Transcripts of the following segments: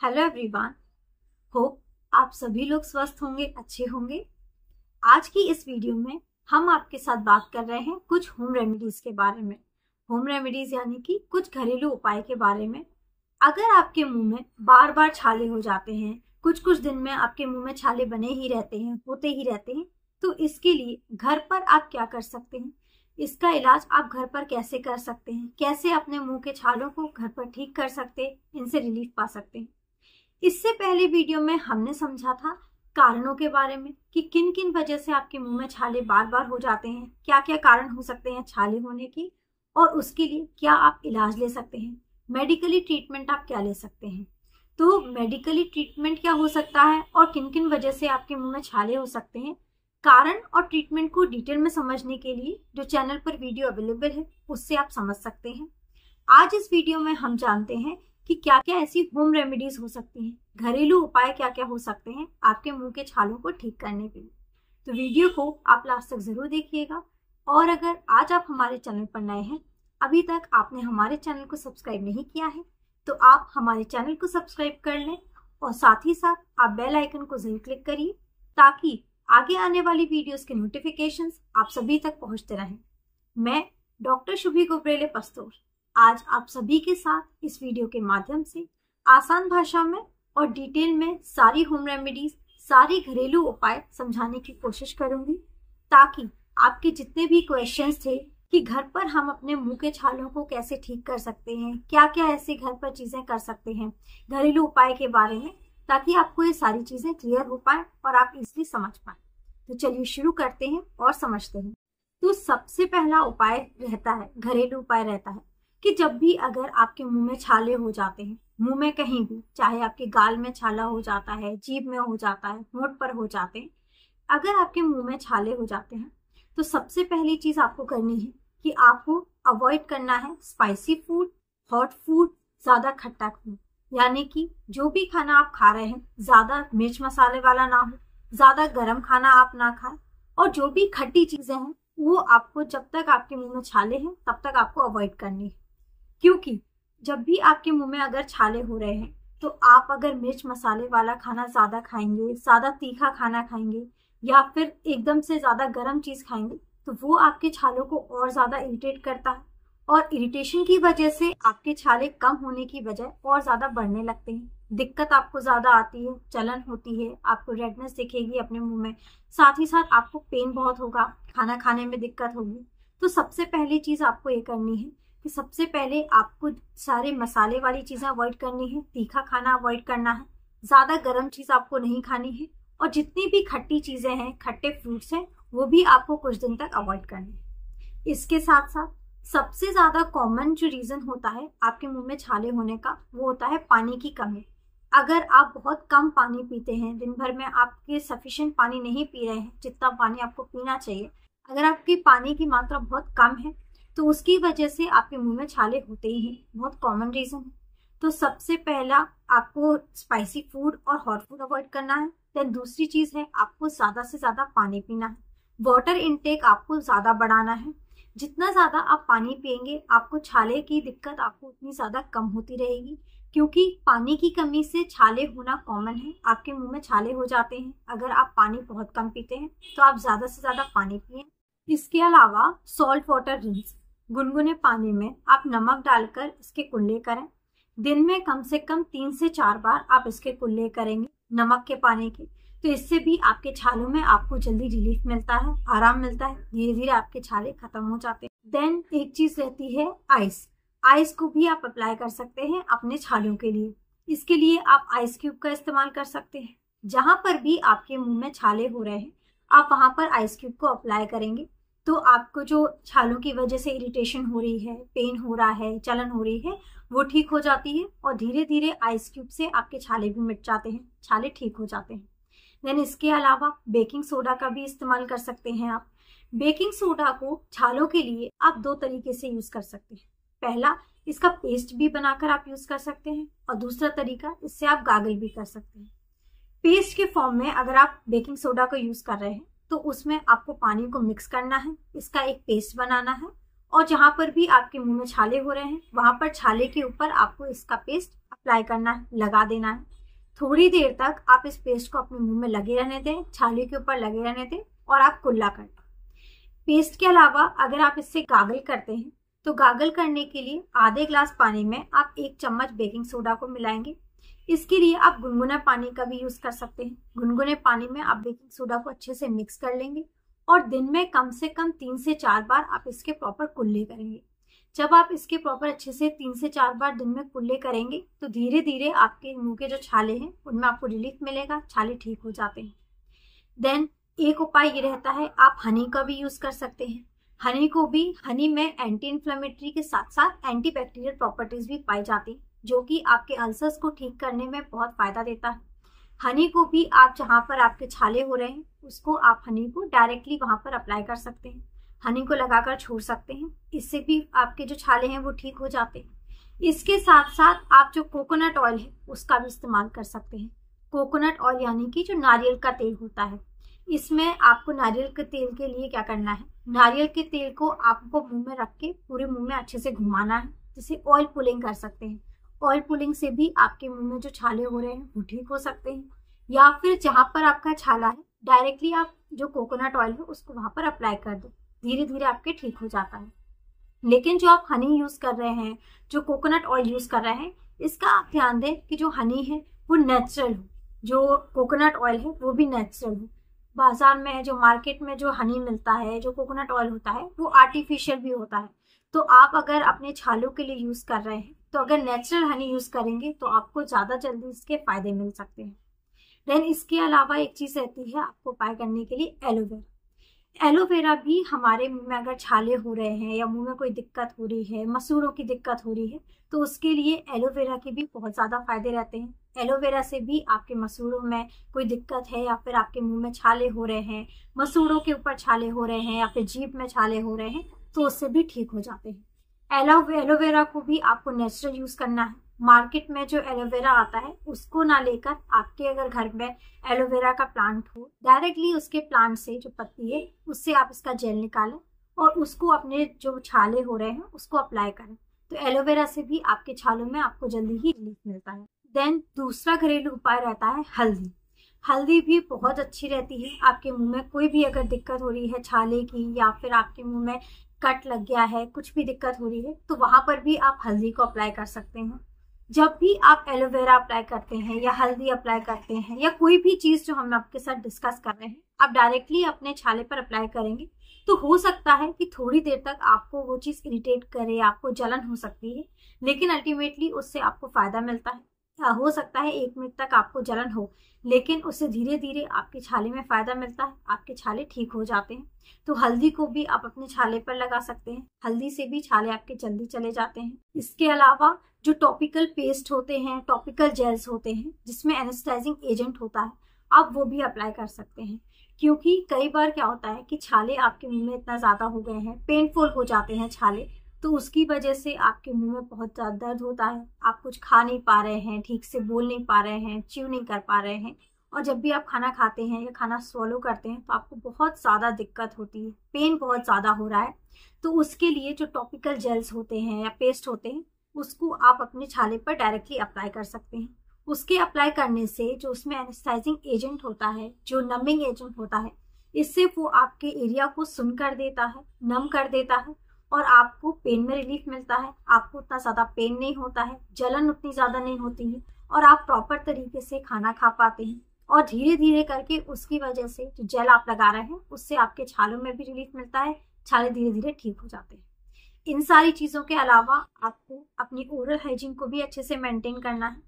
Hello everyone. Hope आप सभी लोग स्वस्थ होंगे, अच्छे होंगे। आज की इस वीडियो में हम आपके साथ बात कर रहे हैं कुछ होम रेमेडीज के बारे में। होम रेमेडीज यानी कि कुछ घरेलू उपाय के बारे में। अगर आपके मुंह में बार बार छाले हो जाते हैं, कुछ कुछ दिन में आपके मुंह में छाले बने ही रहते हैं, होते ही रहते हैं, तो इसके लिए घर पर आप क्या कर सकते हैं, इसका इलाज आप घर पर कैसे कर सकते हैं, कैसे अपने मुंह के छालों को घर पर ठीक कर सकते हैं, इनसे रिलीफ पा सकते हैं। इससे पहले वीडियो में हमने समझा था कारणों के बारे में कि किन किन वजह से आपके मुंह में छाले बार बार हो जाते हैं, क्या क्या कारण हो सकते हैं छाले होने की, और उसके लिए क्या आप इलाज ले सकते हैं, मेडिकली ट्रीटमेंट आप क्या ले सकते हैं। तो मेडिकली ट्रीटमेंट क्या हो सकता है और किन किन वजह से आपके मुंह में छाले हो सकते हैं, कारण और ट्रीटमेंट को डिटेल में समझने के लिए जो चैनल पर वीडियो अवेलेबल है उससे आप समझ सकते हैं। आज इस वीडियो में हम जानते हैं कि क्या क्या ऐसी होम रेमेडीज हो सकती हैं, घरेलू उपाय क्या क्या हो सकते हैं आपके मुंह के छालों को ठीक करने के लिए। तो वीडियो को आप लास्ट तक जरूर देखिएगा। और अगर आज आप हमारे चैनल पर नए हैं, अभी तक आपने हमारे चैनल को सब्सक्राइब नहीं किया है, तो आप हमारे चैनल को सब्सक्राइब कर लें और साथ ही साथ आप बेल आइकन को जरूर क्लिक करिए ताकि आगे आने वाली वीडियोस के नोटिफिकेशंस आप सभी तक पहुंचते रहें। मैं डॉक्टर शुभी गोब्रेले पस्तोर आज आप सभी के साथ इस वीडियो के माध्यम से आसान भाषा में और डिटेल में सारी होम रेमेडीज, सारी घरेलू उपाय समझाने की कोशिश करूंगी ताकि आपके जितने भी क्वेश्चंस थे कि घर पर हम अपने मुंह के छालों को कैसे ठीक कर सकते हैं, क्या क्या ऐसे घर पर चीजें कर सकते हैं घरेलू उपाय के बारे में, ताकि आपको ये सारी चीजें क्लियर हो पाए और आप इजीली समझ पाए। तो चलिए शुरू करते हैं और समझते हैं। तो सबसे पहला उपाय रहता है, घरेलू उपाय रहता है कि जब भी अगर आपके मुंह में छाले हो जाते हैं, मुंह में कहीं भी, चाहे आपके गाल में छाला हो जाता है, जीभ में हो जाता है, होंठ पर हो जाते हैं, अगर आपके मुंह में छाले हो जाते हैं तो सबसे पहली चीज आपको करनी है कि आपको अवॉइड करना है स्पाइसी फूड, हॉट फूड, ज्यादा खट्टा फूड। यानी कि जो भी खाना आप खा रहे हैं ज्यादा मिर्च मसाले वाला ना हो, ज्यादा गर्म खाना आप ना खाएं, और जो भी खट्टी चीजें हैं वो आपको जब तक आपके मुंह में छाले हैं तब तक आपको अवॉइड करनी है। क्योंकि जब भी आपके मुंह में अगर छाले हो रहे हैं तो आप अगर मिर्च मसाले वाला खाना ज्यादा खाएंगे, ज्यादा तीखा खाना खाएंगे, या फिर एकदम से ज्यादा गर्म चीज खाएंगे, तो वो आपके छालों को और ज्यादा इरिटेट करता है, और इरिटेशन की वजह से आपके छाले कम होने की बजाय और ज्यादा बढ़ने लगते हैं। दिक्कत आपको ज्यादा आती है, जलन होती है, आपको रेडनेस दिखेगी अपने मुंह में, साथ ही साथ आपको पेन बहुत होगा, खाना खाने में दिक्कत होगी। तो सबसे पहली चीज आपको ये करनी है कि सबसे पहले आपको सारे मसाले वाली चीजें अवॉइड करनी है, तीखा खाना अवॉइड करना है, ज्यादा गर्म चीज आपको नहीं खानी है, और जितनी भी खट्टी चीजें हैं, खट्टे फ्रूट्स हैं, वो भी आपको कुछ दिन तक अवॉइड करनी है। इसके साथ साथ सबसे ज्यादा कॉमन जो रीजन होता है आपके मुंह में छाले होने का, वो होता है पानी की कमी। अगर आप बहुत कम पानी पीते हैं, दिन भर में आपके सफिशिएंट पानी नहीं पी रहे हैं जितना पानी आपको पीना चाहिए, अगर आपकी पानी की मात्रा बहुत कम है तो उसकी वजह से आपके मुंह में छाले होते ही हैं, बहुत कॉमन रीजन है। तो सबसे पहला आपको स्पाइसी फूड और हॉट फूड अवॉइड करना है। देन दूसरी चीज है आपको ज्यादा से ज्यादा पानी पीना है, वाटर इनटेक आपको ज्यादा बढ़ाना है। जितना ज्यादा आप पानी पिएंगे आपको छाले की दिक्कत आपको उतनी ज्यादा कम होती रहेगी, क्योंकि पानी की कमी से छाले होना कॉमन है, आपके मुंह में छाले हो जाते हैं अगर आप पानी बहुत कम पीते हैं। तो आप ज्यादा से ज्यादा पानी पिए। इसके अलावा सॉल्ट वाटर रिंस, गुनगुने पानी में आप नमक डालकर इसके कुल्ले करें। दिन में कम से कम 3 से 4 बार आप इसके कुल्ले करेंगे नमक के पानी के, तो इससे भी आपके छालों में आपको जल्दी रिलीफ मिलता है, आराम मिलता है, धीरे धीरे आपके छाले खत्म हो जाते हैं। देन एक चीज रहती है आइस। आइस को भी आप अप्लाई कर सकते हैं अपने छालों के लिए। इसके लिए आप आइस क्यूब का इस्तेमाल कर सकते हैं। जहां पर भी आपके मुंह में छाले हो रहे हैं आप वहां पर आइस क्यूब को अप्लाई करेंगे तो आपको जो छालों की वजह से इरिटेशन हो रही है, पेन हो रहा है, जलन हो रही है, वो ठीक हो जाती है, और धीरे धीरे आइस क्यूब से आपके छाले भी मिट जाते हैं, छाले ठीक हो जाते हैं। देन इसके अलावा बेकिंग सोडा का भी इस्तेमाल कर सकते हैं आप। बेकिंग सोडा को छालों के लिए आप 2 तरीके से यूज कर सकते हैं। पहला, इसका पेस्ट भी बनाकर आप यूज कर सकते हैं, और दूसरा तरीका, इससे आप गार्गल भी कर सकते हैं। पेस्ट के फॉर्म में अगर आप बेकिंग सोडा को यूज कर रहे हैं तो उसमें आपको पानी को मिक्स करना है, इसका एक पेस्ट बनाना है, और जहां पर भी आपके मुंह में छाले हो रहे हैं वहां पर छाले के ऊपर आपको इसका पेस्ट अप्लाई करना है, लगा देना है। थोड़ी देर तक आप इस पेस्ट को अपने मुंह में लगे रहने दें, छाले के ऊपर लगे रहने दें और आप कुल्ला कर लें। पेस्ट के अलावा अगर आप इससे गागल करते हैं तो गागल करने के लिए आधे ग्लास पानी में आप 1 चम्मच बेकिंग सोडा को मिलाएंगे। इसके लिए आप गुनगुने पानी का भी यूज कर सकते हैं। गुनगुने पानी में आप बेकिंग सोडा को अच्छे से मिक्स कर लेंगे और दिन में कम से कम 3 से 4 बार आप इसके प्रॉपर कुल्ले करेंगे। जब आप इसके प्रॉपर अच्छे से 3 से 4 बार दिन में कुल्ले करेंगे तो धीरे धीरे आपके मुंह के जो छाले हैं उनमें आपको रिलीफ मिलेगा, छाले ठीक हो जाते हैं। देन एक उपाय ये रहता है, आप हनी का भी यूज कर सकते हैं। हनी में एंटी इन्फ्लेमेटरी के साथ साथ एंटी बैक्टीरियल प्रॉपर्टीज भी पाई जाती है, जो कि आपके अल्सर्स को ठीक करने में बहुत फायदा देता है। हनी को भी आप जहाँ पर आपके छाले हो रहे हैं उसको आप हनी को डायरेक्टली वहां पर अप्लाई कर सकते हैं, हनी को लगाकर छोड़ सकते हैं। इससे भी आपके जो छाले हैं वो ठीक हो जाते हैं। इसके साथ साथ आप जो कोकोनट ऑयल है उसका भी इस्तेमाल कर सकते हैं। कोकोनट ऑयल यानी कि जो नारियल का तेल होता है, इसमें आपको नारियल के तेल के लिए क्या करना है, नारियल के तेल को आपको मुंह में रख के पूरे मुंह में अच्छे से घुमाना है, जिसे ऑयल पुलिंग कर सकते हैं। ऑयल पुलिंग से भी आपके मुंह में जो छाले हो रहे हैं वो ठीक हो सकते हैं। या फिर जहां पर आपका छाला है डायरेक्टली आप जो कोकोनट ऑयल है उसको वहां पर अप्लाई कर दो, धीरे धीरे आपके ठीक हो जाता है। लेकिन जो आप हनी यूज कर रहे हैं, जो कोकोनट ऑयल यूज कर रहे हैं, इसका आप ध्यान दें कि जो हनी है वो नेचुरल हो, जो कोकोनट ऑयल है वो भी नेचुरल हो। बाजार में जो मार्केट में जो हनी मिलता है, जो कोकोनट ऑयल होता है, वो आर्टिफिशियल भी होता है। तो आप अगर अपने छालों के लिए यूज कर रहे हैं तो अगर नेचुरल हनी यूज करेंगे तो आपको ज्यादा जल्दी इसके फायदे मिल सकते हैं। देन इसके अलावा एक चीज रहती है आपको उपाय करने के लिए, एलोवेरा। एलोवेरा भी हमारे मुंह में अगर छाले हो रहे हैं या मुंह में कोई दिक्कत हो रही है, मसूड़ों की दिक्कत हो रही है, तो उसके लिए एलोवेरा के भी बहुत ज्यादा फायदे रहते हैं। एलोवेरा से भी आपके मसूड़ों में कोई दिक्कत है या फिर आपके मुंह में छाले हो रहे हैं, मसूड़ों के ऊपर छाले हो रहे हैं या फिर जीभ में छाले हो रहे हैं, तो उससे भी ठीक हो जाते हैं। एलोवेरा को भी आपको नेचुरल यूज करना है। मार्केट में जो एलोवेरा आता है उसको ना लेकर आपके अगर घर में एलोवेरा का प्लांट हो, डायरेक्टली उसके प्लांट से जो पत्ती है उससे आप इसका जेल निकालें और उसको अपने जो छाले हो रहे हैं उसको अप्लाई करें, तो एलोवेरा से भी आपके छालों में आपको जल्दी ही रिलीफ मिलता है। देन दूसरा घरेलू उपाय रहता है हल्दी। हल्दी भी बहुत अच्छी रहती है। आपके मुंह में कोई भी अगर दिक्कत हो रही है छाले की, या फिर आपके मुंह में कट लग गया है, कुछ भी दिक्कत हो रही है, तो वहां पर भी आप हल्दी को अप्लाई कर सकते हैं। जब भी आप एलोवेरा अप्लाई करते हैं या हल्दी अप्लाई करते हैं या कोई भी चीज जो हम आपके साथ डिस्कस कर रहे हैं, आप डायरेक्टली अपने छाले पर अप्लाई करेंगे तो हो सकता है कि थोड़ी देर तक आपको वो चीज इरिटेट करे, आपको जलन हो सकती है, लेकिन अल्टीमेटली उससे आपको फायदा मिलता है। हो सकता है 1 मिनट तक आपको जलन हो, लेकिन उससे धीरे धीरे आपके छाले में फायदा मिलता है, आपके छाले ठीक हो जाते हैं। तो हल्दी को भी आप अपने छाले पर लगा सकते हैं, हल्दी से भी छाले आपके जल्दी चले जाते हैं। इसके अलावा जो टॉपिकल पेस्ट होते हैं, टॉपिकल जेल्स होते हैं जिसमें एनेस्थेटाइजिंग एजेंट होता है, आप वो भी अप्लाई कर सकते हैं। क्योंकि कई बार क्या होता है कि छाले आपके मुंह में इतना ज्यादा हो गए हैं, पेनफुल हो जाते हैं छाले, तो उसकी वजह से आपके मुंह में बहुत ज्यादा दर्द होता है, आप कुछ खा नहीं पा रहे हैं, ठीक से बोल नहीं पा रहे हैं, च्यू नहीं कर पा रहे हैं, और जब भी आप खाना खाते हैं या खाना स्वॉलो करते हैं तो आपको बहुत ज्यादा दिक्कत होती है, पेन बहुत ज्यादा हो रहा है। तो उसके लिए जो टॉपिकल जेल्स होते हैं या पेस्ट होते हैं उसको आप अपने छाले पर डायरेक्टली अप्लाई कर सकते हैं। उसके अप्लाई करने से जो उसमें एनेस्थेटाइजिंग एजेंट होता है, जो नमिंग एजेंट होता है, इससे वो आपके एरिया को सुन कर देता है, नम कर देता है और आपको पेन में रिलीफ मिलता है। आपको उतना ज्यादा पेन नहीं होता है, जलन उतनी ज्यादा नहीं होती है और आप प्रॉपर तरीके से खाना खा पाते हैं। और धीरे धीरे करके उसकी वजह से जो जेल आप लगा रहे हैं उससे आपके छालों में भी रिलीफ मिलता है, छाले धीरे धीरे ठीक हो जाते हैं। इन सारी चीजों के अलावा आपको अपनी ओरल हाइजीन को भी अच्छे से मेंटेन करना है,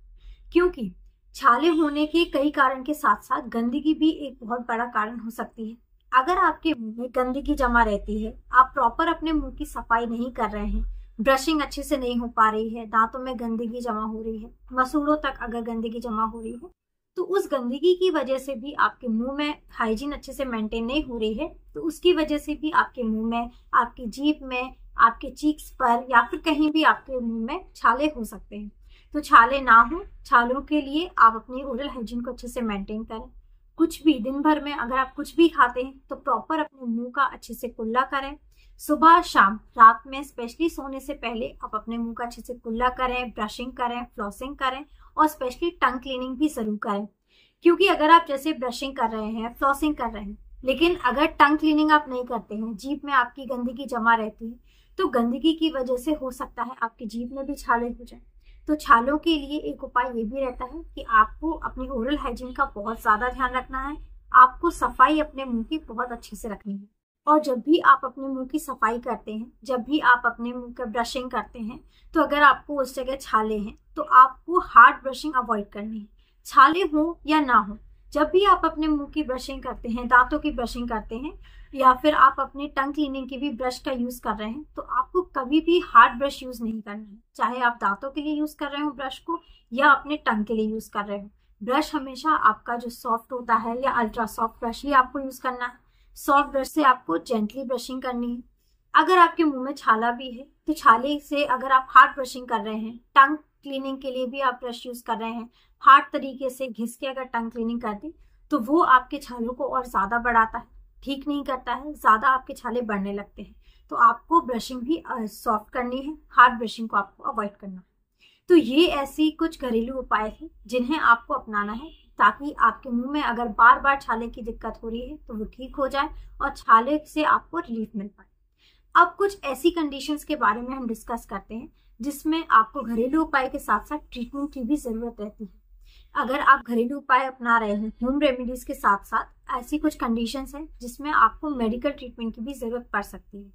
क्योंकि छाले होने के कई कारण के साथ साथ गंदगी भी एक बहुत बड़ा कारण हो सकती है। अगर आपके मुंह में गंदगी जमा रहती है, आप प्रॉपर अपने मुंह की सफाई नहीं कर रहे हैं, ब्रशिंग अच्छे से नहीं हो पा रही है, दांतों में गंदगी जमा हो रही है, मसूड़ों तक अगर गंदगी जमा हो रही है, तो उस गंदगी की वजह से भी आपके मुंह में हाइजीन अच्छे से मेंटेन नहीं हो रही है, तो उसकी वजह से भी आपके मुंह में, आपकी जीभ में, आपके चीक्स पर या फिर कहीं भी आपके मुंह में छाले हो सकते हैं। तो छाले ना हो, छालों के लिए आप अपनी ओरल हाइजीन को अच्छे से मेंटेन करें। कुछ भी दिन भर में अगर आप कुछ भी खाते हैं तो प्रॉपर अपने मुंह का अच्छे से कुल्ला करें, सुबह शाम रात में स्पेशली सोने से पहले आप अपने मुंह का अच्छे से कुल्ला करें, ब्रशिंग करें, फ्लॉसिंग करें और स्पेशली टंग क्लीनिंग भी जरूर करें। क्योंकि अगर आप जैसे ब्रशिंग कर रहे हैं, फ्लॉसिंग कर रहे हैं, लेकिन अगर टंग क्लीनिंग आप नहीं करते हैं, जीभ में आपकी गंदगी जमा रहती है, तो गंदगी की वजह से हो सकता है आपकी जीभ में भी छाले हो जाए। तो छालों के लिए एक उपाय ये भी रहता है कि आपको अपनी ओरल हाइजीन का बहुत ज्यादा ध्यान रखना है। आपको सफाई अपने मुंह की बहुत अच्छे से रखनी है। और जब भी आप अपने मुंह की सफाई करते हैं, जब भी आप अपने मुंह का ब्रशिंग करते हैं, तो अगर आपको उस जगह छाले हैं तो आपको हार्ड ब्रशिंग अवॉइड करनी है। छाले हो या ना हो, जब भी आप अपने मुंह की ब्रशिंग करते हैं, दांतों की ब्रशिंग करते हैं या फिर आप अपने टंग क्लीनिंग के भी ब्रश का यूज कर रहे हैं, तो आपको कभी भी हार्ड ब्रश यूज नहीं करना है। चाहे आप दांतों के लिए यूज कर रहे हो ब्रश को या अपने टंग के लिए यूज कर रहे हो, ब्रश हमेशा आपका जो सॉफ्ट होता है या अल्ट्रा सॉफ्ट ब्रश ही आपको यूज करना है। सॉफ्ट ब्रश से आपको जेंटली ब्रशिंग करनी है। अगर आपके मुंह में छाला भी है तो छाले से अगर आप हार्ड ब्रशिंग कर रहे हैं, टंग क्लीनिंग के लिए भी आप ब्रश यूज कर रहे हैं, हार्ड तरीके से घिस के अगर टंग क्लीनिंग कर दी तो वो आपके छालों को और ज्यादा बढ़ाता है, ठीक नहीं करता है, ज्यादा आपके छाले बढ़ने लगते हैं। तो आपको ब्रशिंग भी सॉफ्ट करनी है, हार्ड ब्रशिंग को आपको अवॉइड करना है। तो ये ऐसी कुछ घरेलू उपाय थे जिन्हें आपको अपनाना है ताकि आपके मुंह में अगर बार बार छाले की दिक्कत हो रही है तो वो ठीक हो जाए और छाले से आपको रिलीफ मिल पाए। अब कुछ ऐसी कंडीशंस के बारे में हम डिस्कस करते हैं जिसमें आपको घरेलू उपाय के साथ साथ ट्रीटमेंट की भी जरूरत रहती है। अगर आप घरेलू उपाय अपना रहे हैं, होम रेमेडीज के साथ साथ ऐसी कुछ कंडीशंस हैं जिसमें आपको मेडिकल ट्रीटमेंट की भी जरूरत पड़ सकती है।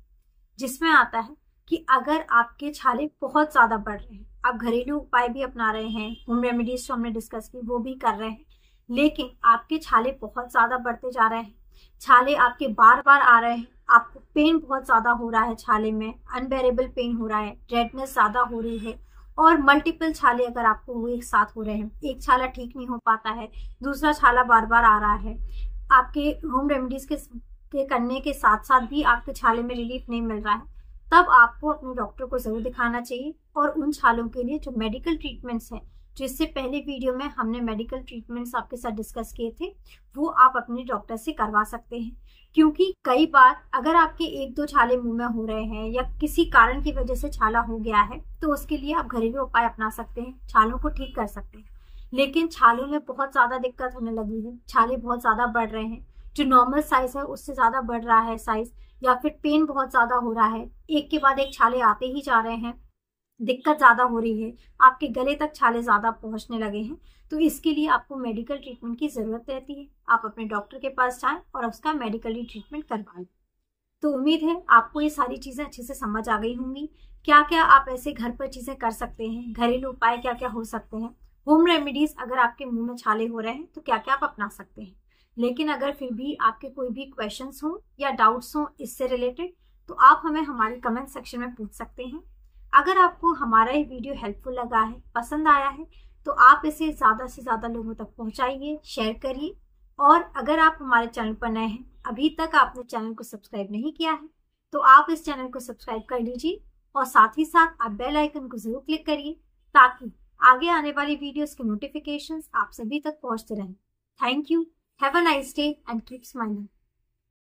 जिसमें आता है कि अगर आपके छाले बहुत ज्यादा बढ़ रहे हैं, आप घरेलू उपाय भी अपना रहे हैं, होम रेमेडीज जो हमने डिस्कस की वो भी कर रहे हैं, लेकिन आपके छाले बहुत ज्यादा बढ़ते जा रहे हैं, छाले आपके बार बार आ रहे हैं, आपको पेन बहुत ज्यादा हो रहा है, छाले में अनबेरेबल पेन हो रहा है, रेडनेस ज्यादा हो रही है और मल्टीपल छाले अगर आपको एक साथ हो रहे हैं, एक छाला ठीक नहीं हो पाता है, दूसरा छाला बार बार आ रहा है, आपके होम रेमेडीज के करने के साथ साथ भी आपके छाले में रिलीफ नहीं मिल रहा है, तब आपको अपने डॉक्टर को जरूर दिखाना चाहिए। और उन छालों के लिए जो मेडिकल ट्रीटमेंट्स हैं, जो इससे पहले वीडियो में हमने मेडिकल ट्रीटमेंट्स आपके साथ डिस्कस किए थे, वो आप अपने डॉक्टर से करवा सकते हैं। क्योंकि कई बार अगर आपके एक दो छाले मुंह में हो रहे हैं या किसी कारण की वजह से छाला हो गया है तो उसके लिए आप घरेलू उपाय अपना सकते हैं, छालों को ठीक कर सकते हैं। लेकिन छालों में बहुत ज्यादा दिक्कत होने लगी है, छाले बहुत ज्यादा बढ़ रहे हैं, जो नॉर्मल साइज है उससे ज्यादा बढ़ रहा है साइज, या फिर पेन बहुत ज्यादा हो रहा है, एक के बाद एक छाले आते ही जा रहे हैं, दिक्कत ज्यादा हो रही है, आपके गले तक छाले ज्यादा पहुंचने लगे हैं, तो इसके लिए आपको मेडिकल ट्रीटमेंट की जरूरत रहती है। आप अपने डॉक्टर के पास जाएं और उसका मेडिकली ट्रीटमेंट करवाएं। तो उम्मीद है आपको ये सारी चीजें अच्छे से समझ आ गई होंगी। क्या क्या आप ऐसे घर पर चीजें कर सकते हैं, घरेलू उपाय क्या क्या हो सकते हैं, होम रेमेडीज अगर आपके मुंह में छाले हो रहे हैं तो क्या क्या आप अपना सकते हैं। लेकिन अगर फिर भी आपके कोई भी क्वेश्चंस हो या डाउट्स हो इससे रिलेटेड, तो आप हमें हमारे कमेंट सेक्शन में पूछ सकते हैं। अगर आपको हमारा ये वीडियो हेल्पफुल लगा है, पसंद आया है, तो आप इसे ज़्यादा से ज़्यादा लोगों तक पहुंचाइए, शेयर करिए। और अगर आप हमारे चैनल पर नए हैं, अभी तक आपने चैनल को सब्सक्राइब नहीं किया है, तो आप इस चैनल को सब्सक्राइब कर लीजिए और साथ ही साथ आप बेल आइकन को जरूर क्लिक करिए ताकि आगे आने वाली वीडियोस के नोटिफिकेशंस आप सभी तक पहुंचते रहें। Thank you, have a nice day and keep smiling.